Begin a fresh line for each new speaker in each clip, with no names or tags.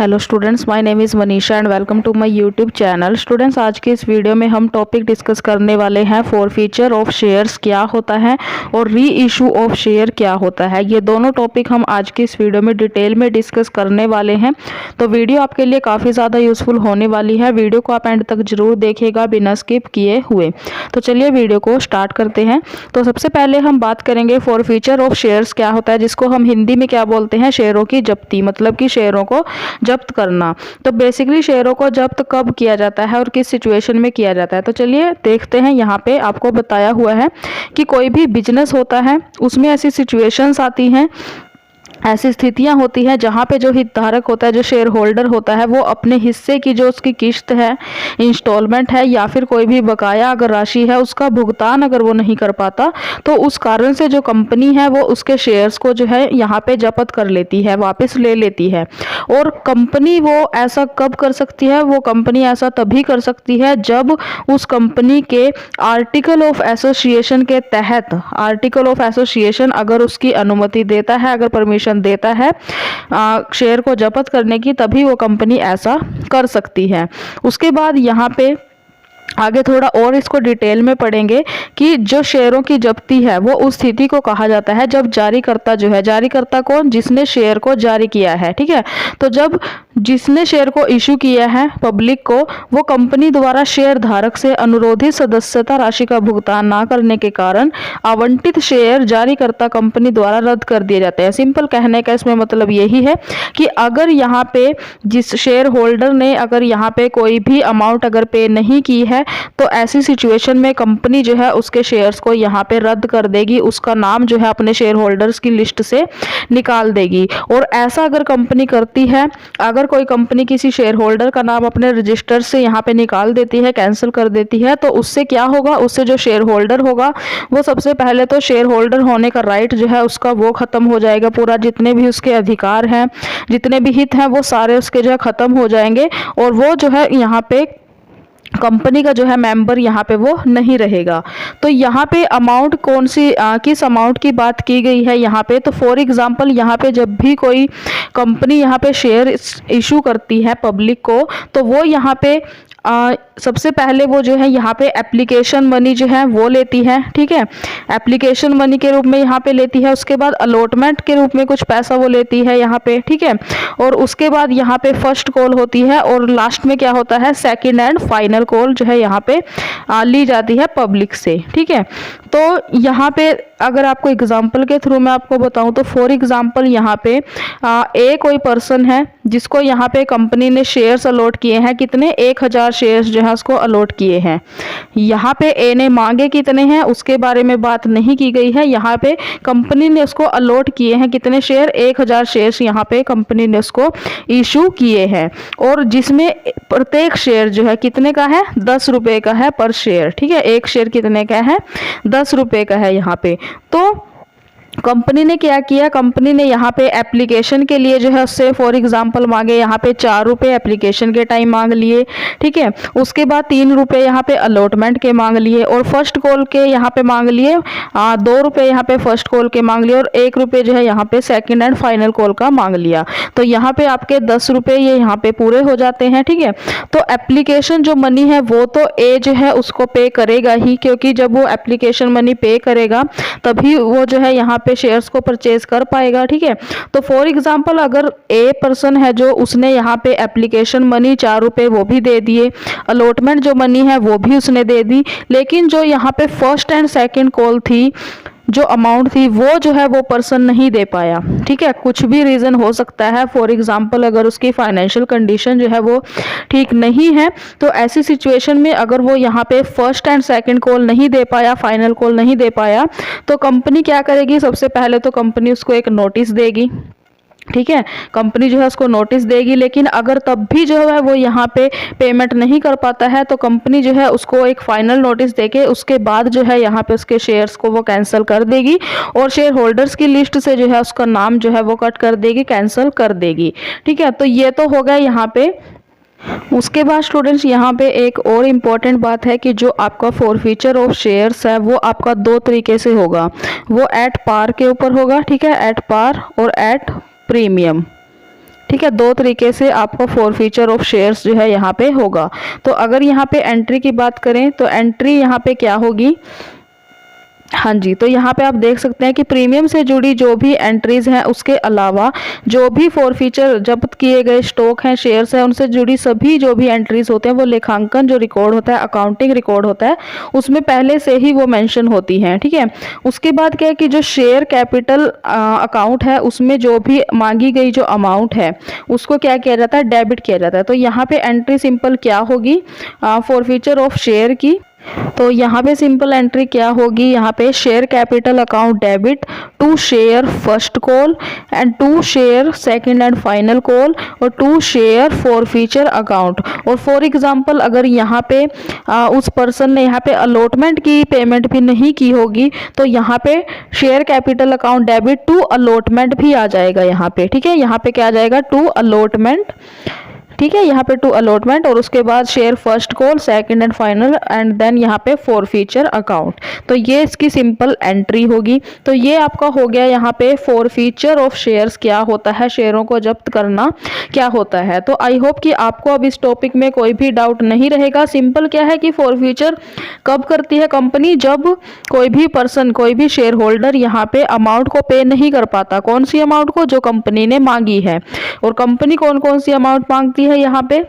Hello students, my name is Manisha and welcome to my YouTube channel. Students, आज के इस video में हम टॉपिक डिस्कस करने वाले हैं फॉरफीचर ऑफ शेयर्स क्या होता है और री इशू ऑफ शेयर क्या होता है। ये दोनों टॉपिक हम आज की इस वीडियो में डिटेल में डिस्कस करने वाले हैं, तो वीडियो आपके लिए काफ़ी ज़्यादा यूजफुल होने वाली है। वीडियो को आप एंड तक जरूर देखिएगा बिना स्किप किए हुए। तो चलिए वीडियो को स्टार्ट करते हैं। तो सबसे पहले हम बात करेंगे फॉरफीचर ऑफ शेयर्स क्या होता है, जिसको हम हिंदी में क्या बोलते हैं, शेयरों की जब्ती, मतलब कि शेयरों को जब्त करना। तो बेसिकली शेयरों को जब्त कब किया जाता है और किस सिचुएशन में किया जाता है, तो चलिए देखते हैं। यहाँ पे आपको बताया हुआ है कि कोई भी बिजनेस होता है उसमें ऐसी सिचुएशंस आती हैं, ऐसी स्थितियां होती हैं जहां पे जो हितधारक होता है, जो शेयर होल्डर होता है, वो अपने हिस्से की जो उसकी किस्त है, इंस्टॉलमेंट है या फिर कोई भी बकाया अगर राशि है उसका भुगतान अगर वो नहीं कर पाता, तो उस कारण से जो कंपनी है वो उसके शेयर्स को जो है यहाँ पे जब्त कर लेती है, वापस ले लेती है। और कंपनी वो ऐसा कब कर सकती है, वो कंपनी ऐसा तभी कर सकती है जब उस कंपनी के आर्टिकल ऑफ एसोसिएशन के तहत, आर्टिकल ऑफ एसोसिएशन अगर उसकी अनुमति देता है, अगर परमिशन देता है शेयर को जब्त करने की, तभी वो कंपनी ऐसा कर सकती है। उसके बाद यहाँ पे आगे थोड़ा और इसको डिटेल में पढ़ेंगे कि जो शेयरों की जब्ती है वो उस स्थिति को कहा जाता है जब जारीकर्ता जो है, जारीकर्ता कौन, जिसने शेयर को जारी किया है, ठीक है। तो जब जिसने शेयर को इशू किया है पब्लिक को, वो कंपनी द्वारा शेयर धारक से अनुरोधित सदस्यता राशि का भुगतान ना करने के कारण आवंटित शेयर जारीकर्ता कंपनी द्वारा रद्द कर दिए जाते हैं। सिंपल कहने का इसमें मतलब यही है कि अगर यहाँ पे जिस शेयर होल्डर ने अगर यहाँ पे कोई भी अमाउंट अगर पे नहीं की है, तो ऐसी सिचुएशन में कंपनी जो है उसके शेयर्स को यहाँ पे रद्द कर देगी, उसका नाम जो है अपने शेयर होल्डर्स की लिस्ट से निकाल देगी। और ऐसा अगर कंपनी करती है, अगर कोई कंपनी किसी शेयर होल्डर का नाम अपने रजिस्टर से यहाँ पे निकाल देती है, कैंसिल कर देती है, तो उससे क्या होगा, उससे जो शेयर होल्डर होगा वो सबसे पहले तो शेयर होल्डर होने का राइट जो है उसका वो खत्म हो जाएगा, पूरा जितने भी उसके अधिकार हैं, जितने भी हित हैं, वो सारे उसके जो है खत्म हो जाएंगे। और वो जो है यहाँ पे कंपनी का जो है मेंबर यहाँ पे वो नहीं रहेगा। तो यहाँ पे अमाउंट कौन सी किस अमाउंट की बात की गई है यहाँ पे, तो फॉर एग्जांपल यहाँ पे जब भी कोई कंपनी यहाँ पे शेयर इशू करती है पब्लिक को, तो वो यहाँ पे सबसे पहले वो जो है यहाँ पे एप्लीकेशन मनी जो है वो लेती है, ठीक है, एप्लीकेशन मनी के रूप में यहाँ पे लेती है। उसके बाद अलॉटमेंट के रूप में कुछ पैसा वो लेती है यहाँ पे, ठीक है। और उसके बाद यहाँ पे फर्स्ट कॉल होती है और लास्ट में क्या होता है, सेकंड एंड फाइनल कॉल जो है यहाँ पे ली जाती है पब्लिक से, ठीक है। तो यहाँ पे अगर आपको एग्जाम्पल के थ्रू मैं आपको बताऊं, तो फॉर एग्जाम्पल यहाँ पे कोई पर्सन है जिसको यहाँ पे कंपनी ने शेयर्स अलॉट किए हैं, कितने, 1000 शेयर्स जो है उसको अलॉट किए हैं। यहाँ पे ए ने मांगे कितने हैं उसके बारे में बात नहीं की गई है, यहाँ पे कंपनी ने उसको अलॉट किए हैं कितने शेयर, 1000 शेयर्स यहाँ पे कंपनी ने उसको इशू किए हैं। और जिसमें प्रत्येक शेयर जो है कितने का है, 10 रुपये का है पर शेयर, ठीक है। एक शेयर कितने का है, 10 रुपये का है यहाँ पे। तो कंपनी ने क्या किया, कंपनी ने यहाँ पे एप्लीकेशन के लिए जो है उससे फॉर एग्जांपल मांगे यहाँ पे 4 रुपये एप्लीकेशन के टाइम मांग लिए, ठीक है। उसके बाद 3 रुपये यहाँ पे अलॉटमेंट के मांग लिए और फर्स्ट कॉल के यहाँ पे मांग लिए 2 रुपये यहाँ पे फर्स्ट कॉल के मांग लिए और 1 रुपये जो है यहाँ पे सेकंड एंड फाइनल कॉल का मांग लिया। तो यहाँ पे आपके 10 रुपये ये यहाँ पे पूरे हो जाते हैं, ठीक है। तो एप्लीकेशन जो मनी है वो तो ए जो है उसको पे करेगा ही, क्योंकि जब वो एप्लीकेशन मनी पे करेगा तभी वो जो है यहाँ पे शेयर्स को परचेज कर पाएगा, ठीक है। तो फॉर एग्जांपल अगर ए पर्सन है जो उसने यहाँ पे एप्लीकेशन मनी 4 रुपये वो भी दे दिए, अलॉटमेंट जो मनी है वो भी उसने दे दी, लेकिन जो यहाँ पे फर्स्ट एंड सेकंड कॉल थी, जो अमाउंट थी वो जो है वो पर्सन नहीं दे पाया, ठीक है। कुछ भी रीज़न हो सकता है, फॉर एग्जांपल अगर उसकी फाइनेंशियल कंडीशन जो है वो ठीक नहीं है, तो ऐसी सिचुएशन में अगर वो यहाँ पे फर्स्ट एंड सेकंड कॉल नहीं दे पाया, फाइनल कॉल नहीं दे पाया, तो कंपनी क्या करेगी, सबसे पहले तो कंपनी उसको एक नोटिस देगी, ठीक है। कंपनी जो है उसको नोटिस देगी, लेकिन अगर तब भी जो है वो यहाँ पे पेमेंट नहीं कर पाता है, तो कंपनी जो है उसको एक फाइनल नोटिस देके उसके बाद जो है यहाँ पे उसके शेयर्स को वो कैंसिल कर देगी और शेयर होल्डर्स की लिस्ट से जो है उसका नाम जो है वो कट कर देगी, कैंसिल कर देगी, ठीक है। तो ये तो हो गया यहाँ पे। उसके बाद स्टूडेंट्स यहाँ पे एक और इम्पॉर्टेंट बात है कि जो आपका फॉरफीचर ऑफ शेयर्स है वो आपका 2 तरीके से होगा, वो एट पार के ऊपर होगा, ठीक है, एट पार और एट प्रीमियम, ठीक है, दो तरीके से आपको फॉरफीचर ऑफ शेयर्स जो है यहाँ पे होगा। तो अगर यहाँ पे एंट्री की बात करें तो एंट्री यहाँ पे क्या होगी, हाँ जी, तो यहाँ पे आप देख सकते हैं कि प्रीमियम से जुड़ी जो भी एंट्रीज हैं उसके अलावा जो भी फॉरफीचर जब्त किए गए स्टॉक हैं, शेयर्स हैं, उनसे जुड़ी सभी जो भी एंट्रीज होते हैं वो लेखांकन जो रिकॉर्ड होता है, अकाउंटिंग रिकॉर्ड होता है, उसमें पहले से ही वो मेंशन होती हैं। ठीक है, उसके बाद क्या है कि जो शेयर कैपिटल अकाउंट है उसमें जो भी मांगी गई जो अमाउंट है उसको क्या किया जाता है, डेबिट किया जाता है। तो यहाँ पे एंट्री सिंपल क्या होगी फॉरफीचर ऑफ शेयर की, तो यहाँ पे सिंपल एंट्री क्या होगी, यहाँ पे share capital account debit to share first call and to share second and final call और टू शेयर फॉरफीचर अकाउंट। और फॉर एग्जांपल अगर यहाँ पे उस पर्सन ने यहाँ पे अलॉटमेंट की पेमेंट भी नहीं की होगी तो यहाँ पे share capital account debit to allotment भी आ जाएगा यहाँ पे। ठीक है, यहाँ पे क्या आ जाएगा, टू अलॉटमेंट। ठीक है, यहाँ पे टू अलॉटमेंट और उसके बाद share first call second and final and then यहाँ पे फॉरफीचर अकाउंट। तो ये इसकी सिंपल एंट्री होगी। तो ये आपका हो गया यहाँ पे फॉरफीचर ऑफ शेयर्स क्या होता है, शेयरों को जब्त करना क्या होता है। तो आई होप कि आपको अब इस टॉपिक में कोई भी डाउट नहीं रहेगा। सिंपल क्या है कि फॉरफीचर कब करती है कंपनी, जब कोई भी पर्सन, कोई भी शेयर होल्डर यहाँ पे अमाउंट को पे नहीं कर पाता। कौन सी अमाउंट को, जो कंपनी ने मांगी है। और कंपनी कौन कौन सी अमाउंट मांगती है, यहाँ पे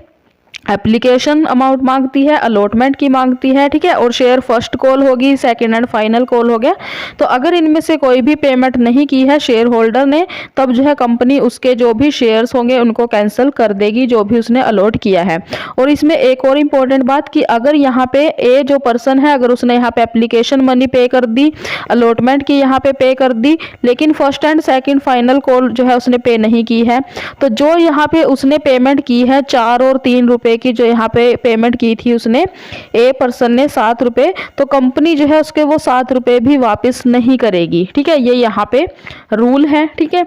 एप्लीकेशन अमाउंट मांगती है, अलॉटमेंट की मांगती है। ठीक है, और शेयर फर्स्ट कॉल होगी, सेकंड एंड फाइनल कॉल हो गया। तो अगर इनमें से कोई भी पेमेंट नहीं की है शेयर होल्डर ने, तब जो है कंपनी उसके जो भी शेयर्स होंगे उनको कैंसिल कर देगी जो भी उसने अलॉट किया है। और इसमें एक और इम्पोर्टेंट बात कि अगर यहाँ पे ए जो पर्सन है, अगर उसने यहाँ पे एप्लीकेशन मनी पे कर दी, अलॉटमेंट की यहाँ पे कर दी, लेकिन first and second final call जो है उसने पे नहीं की है, तो जो यहाँ पे उसने पेमेंट की है 4 और 3 रुपए की, जो यहाँ पे पेमेंट की थी उसने, ए पर्सन ने 7 रुपए, तो कंपनी जो है उसके वो 7 रुपए भी वापस नहीं करेगी। ठीक है, ये यहाँ पे रूल है। ठीक है,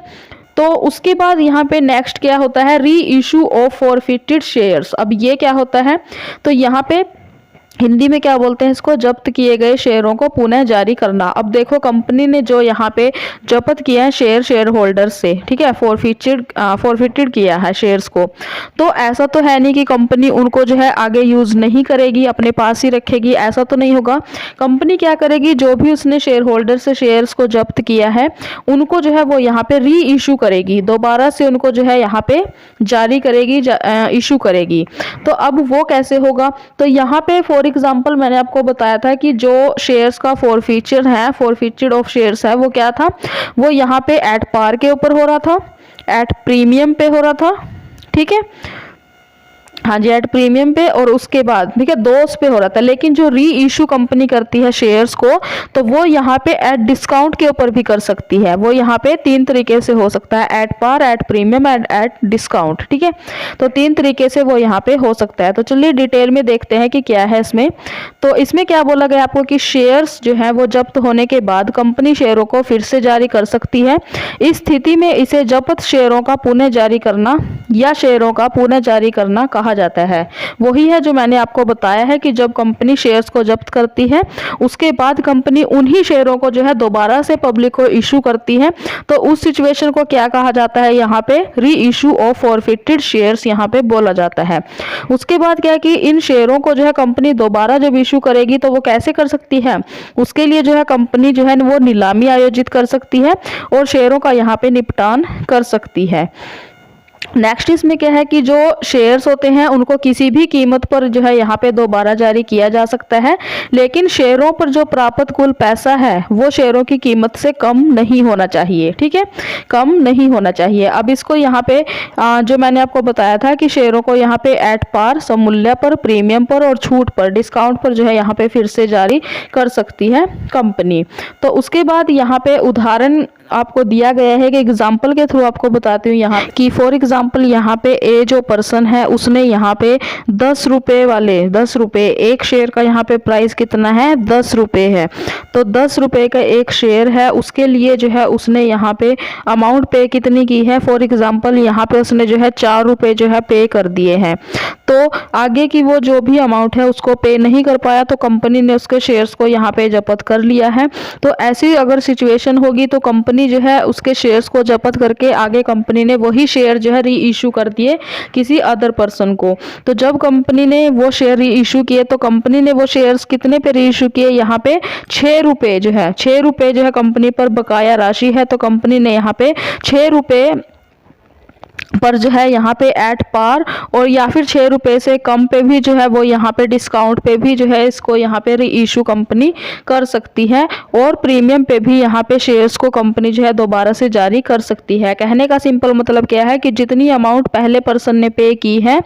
तो उसके बाद यहाँ पे नेक्स्ट क्या होता है, री इशू ऑफ फॉरफिटेड शेयर्स। अब ये क्या होता है, तो यहाँ पे हिंदी में क्या बोलते हैं इसको, जब्त किए गए शेयरों को पुनः जारी करना। अब देखो कंपनी ने जो यहाँ पे जब्त किया है शेयर होल्डर से, ठीक है, फॉरफिटेड किया है शेयर्स को, तो ऐसा तो है नहीं कि कंपनी उनको जो है आगे यूज नहीं करेगी, अपने पास ही रखेगी, ऐसा तो नहीं होगा। कंपनी क्या करेगी, जो भी उसने शेयर होल्डर से शेयर्स को जब्त किया है उनको जो है वो यहाँ पे री इशू करेगी, दोबारा से उनको जो है यहाँ पे जारी करेगी, इशू करेगी। तो अब वो कैसे होगा, तो यहाँ पे फॉर एग्जाम्पल मैंने आपको बताया था कि जो शेयर्स का फॉरफीचर है, फॉरफीचर ऑफ शेयर्स है, वो क्या था, वो यहाँ पे एट पार के ऊपर हो रहा था, एट प्रीमियम पे हो रहा था। ठीक है, हाँ जी, एट प्रीमियम पे, और उसके बाद ठीक है दोस्त पे हो रहा था। लेकिन जो री इशू कंपनी करती है शेयर्स को, तो वो यहाँ पे एट डिस्काउंट के ऊपर भी कर सकती है। वो यहाँ पे 3 तरीके से हो सकता है, at par, at premium and at discount. ठीक है, तो 3 तरीके से वो यहाँ पे हो सकता है। तो चलिए डिटेल में देखते हैं कि क्या है इसमें। तो इसमें क्या बोला गया आपको कि शेयर्स जो है वो जब्त होने के बाद कंपनी शेयरों को फिर से जारी कर सकती है। इस स्थिति में इसे जब्त शेयरों का पुनः जारी करना या शेयरों का पुनः जारी करना कहा जाता है। वही है जो मैंने आपको बताया है कि जब कंपनी शेयर्स को जब्त करती है उसके बाद कंपनी उन्हीं शेयरों को जो है दोबारा से पब्लिक को इशू करती है, तो उस सिचुएशन को क्या कहा जाता है, यहाँ पे री इशू ऑफ फॉरफिटेड शेयर्स यहाँ पे बोला जाता है। उसके बाद क्या कि इन शेयरों को जो है कंपनी दोबारा जब इशू करेगी तो वो कैसे कर सकती है, उसके लिए जो है कंपनी जो है वो नीलामी आयोजित कर सकती है और शेयरों का यहाँ पे निपटान कर सकती है। नेक्स्ट इसमें क्या है कि जो शेयर्स होते हैं उनको किसी भी कीमत पर जो है यहाँ पे दोबारा जारी किया जा सकता है, लेकिन शेयरों पर जो प्राप्त कुल पैसा है वो शेयरों की कीमत से कम नहीं होना चाहिए। ठीक है, कम नहीं होना चाहिए। अब इसको यहाँ पे जो मैंने आपको बताया था कि शेयरों को यहाँ पे एट पार, समूल्य पर, प्रीमियम पर और छूट पर, डिस्काउंट पर जो है यहाँ पे फिर से जारी कर सकती है कंपनी। तो उसके बाद यहाँ पे उदाहरण आपको दिया गया है कि एग्जाम्पल के थ्रू आपको बताती हूँ यहाँ कि फॉर एग्जाम्पल यहाँ पे ए जो पर्सन है उसने यहाँ पे 10 रुपए एक शेयर का यहाँ पे प्राइस कितना है, 10 रुपए है। तो 10 रुपए का एक शेयर है, उसके लिए जो है उसने यहाँ पे अमाउंट पे कितनी की है, फॉर एग्जाम्पल यहाँ पे उसने जो है 4 रुपए जो है पे कर दिए हैं। तो आगे की वो जो भी अमाउंट है उसको पे नहीं कर पाया, तो कंपनी ने उसके शेयर्स को यहाँ पे जब्त कर लिया है। तो ऐसी अगर सिचुएशन होगी तो कंपनी जो है उसके शेयर्स को जब्त करके आगे कंपनी ने वही शेयर जो है री इशू कर दिए किसी अदर पर्सन को। तो जब कंपनी ने वो शेयर री इशू किए तो कंपनी ने वो शेयर्स कितने पे री इशू किए, यहाँ पे 6 रुपये जो है, 6 रुपये जो है कंपनी पर बकाया राशि है, तो कंपनी ने यहाँ पे 6 रुपये पर जो है यहाँ पे एट पार और या फिर 6 रुपये से कम पे भी जो है वो यहाँ पे डिस्काउंट पे भी जो है इसको यहाँ पे री इशू कंपनी कर सकती है, और प्रीमियम पे भी यहाँ पे शेयर्स को कंपनी जो है दोबारा से जारी कर सकती है। कहने का सिंपल मतलब क्या है कि जितनी अमाउंट पहले पर्सन ने पे की है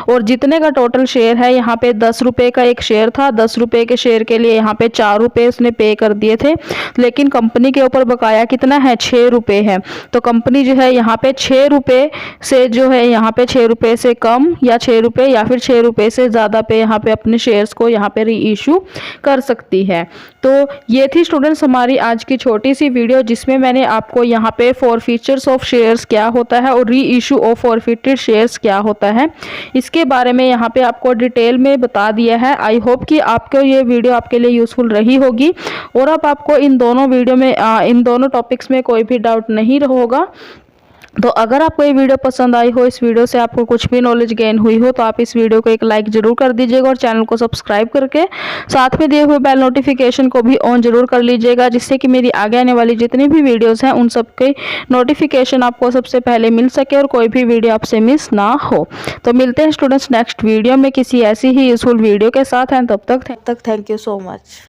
और जितने का टोटल शेयर है, यहाँ पे 10 रुपये का एक शेयर था, 10 रुपये के शेयर के लिए यहाँ पे 4 रुपये उसने पे कर दिए थे, लेकिन कंपनी के ऊपर बकाया कितना है, 6 रुपये है। तो कंपनी जो है यहाँ पे 6 रुपये से जो है यहाँ पे 6 रुपये से कम या 6 रुपये या फिर 6 रुपये से ज़्यादा पे यहाँ पे अपने शेयर्स को यहाँ पे री इशू कर सकती है। तो ये थी स्टूडेंट्स हमारी आज की छोटी सी वीडियो, जिसमें मैंने आपको यहाँ पे फॉरफीचर्स ऑफ शेयर्स क्या होता है और री इशू ऑफ फॉरफिटेड शेयर्स क्या होता है इसके बारे में यहाँ पे आपको डिटेल में बता दिया है। आई होप कि आपको ये वीडियो आपके लिए यूज़फुल रही होगी और अब आपको इन दोनों वीडियो में इन दोनों टॉपिक्स में कोई भी डाउट नहीं होगा। तो अगर आपको ये वीडियो पसंद आई हो, इस वीडियो से आपको कुछ भी नॉलेज गेन हुई हो, तो आप इस वीडियो को एक लाइक जरूर कर दीजिएगा और चैनल को सब्सक्राइब करके साथ में दिए हुए बेल नोटिफिकेशन को भी ऑन जरूर कर लीजिएगा, जिससे कि मेरी आगे आने वाली जितनी भी वीडियोस हैं उन सब के नोटिफिकेशन आपको सबसे पहले मिल सके और कोई भी वीडियो आपसे मिस ना हो। तो मिलते हैं स्टूडेंट्स नेक्स्ट वीडियो में किसी ऐसी ही यूजफुल वीडियो के साथ हैं, तब तक थैंक यू सो मच।